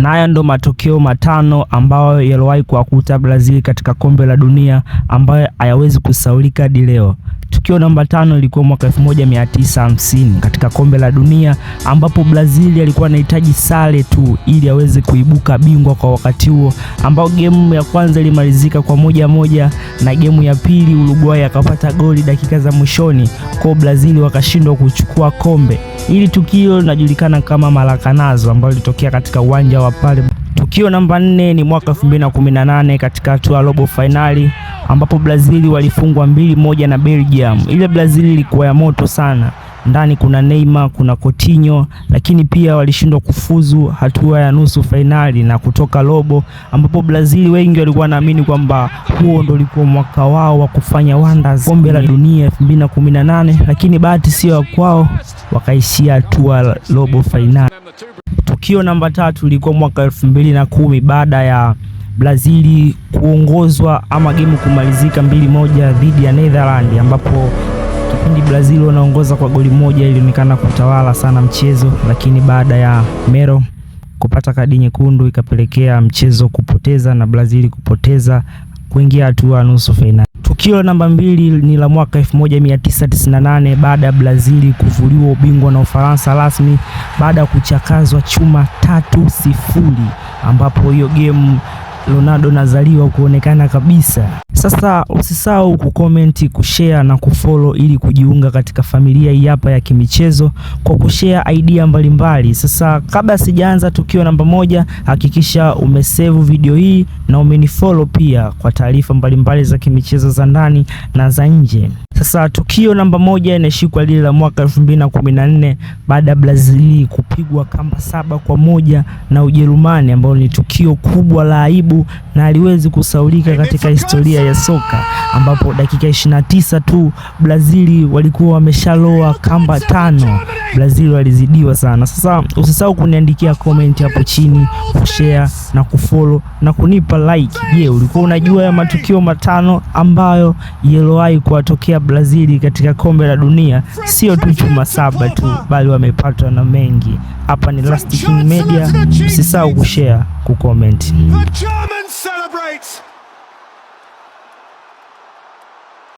Na haya ndo matokeo matano ambayo yaliwahi kuwakuta Brazil katika kombe la dunia ambayo hayawezi kusahaulika hadi leo. Tukio namba 5 ilikuwa mwaka 1950 katika kombe la dunia ambapo Brazil alikuwa anahitaji sare tu ili aweze kuibuka bingwa kwa wakati huo, ambao gemu ya kwanza ilimalizika kwa 1-1 na gemu ya pili Uruguay akapata goli dakika za mwishoni, kwa Brazil wakashindwa kuchukua kombe. Hili tukio linajulikana kama Maracanazo ambalo lilitokea katika uwanja wa pale. Tukio namba 4 ni mwaka 2018 katika hatua robo finali ambapo Brazil walifungwa 2-1 na Belgium. Ile Brazil ilikuwa ya moto sana. Ndani kuna Neymar, kuna Coutinho, lakini pia walishindwa kufuzu hatua ya nusu finali na kutoka robo, ambapo Brazil wengi walikuwa naamini kwamba huo ndio ulikuwa mwaka wao wa kufanya wonders kombe la dunia 2018, lakini bahati sio kwao, wakaishia hatua robo finali. Tukio namba 3 ilikuwa mwaka 2010 baada ya Brazil kuongozwa ama game kumalizika 2-1 dhidi ya Netherlands, ambapo kipindi Brazil wanaongoza kwa goli moja ilionekana kutawala sana mchezo, lakini baada ya Mero kupata kadi nyekundu ikapelekea mchezo kupoteza na Brazil kupoteza kuingia hatua nusu finali. Tukio namba 2 ni la mwaka 1998 baada ya Brazil kuvuliwa ubingwa na Ufaransa rasmi baada ya kuchakazwa chuma 3-0, ambapo hiyo game Ronaldo nazaliwa kuonekana kabisa. Sasa usisahau kucomment, kushare na kufollow ili kujiunga katika familia hii hapa ya kimichezo kwa kushare idea mbalimbali. Sasa kabla sijaanza tukio namba 1, hakikisha umesave video hii na umenifollow pia kwa taarifa mbalimbali za kimichezo za ndani na za nje. Sasa tukio namba 1 inashikwa lile la mwaka 2014 baada ya Brazil kupigwa kamba 7-1 na Ujerumani, ambao ni tukio kubwa la aibu na haliwezi kusahaulika katika historia ya soka, ambapo dakika 29 tu Brazil walikuwa wameshaloa kamba 5. Brazil walizidiwa sana. Sasa usisahau kuniandikia comment hapo chini, kushare na kufollow na kunipa like. Je, ulikuwa unajua ya matukio matano ambayo yaliwahi kuwatokea Brazil katika kombe la dunia? Sio tu chuma 7 tu, bali wamepatwa na mengi. Hapa ni Last King Media. Usisahau kushare, kucomment.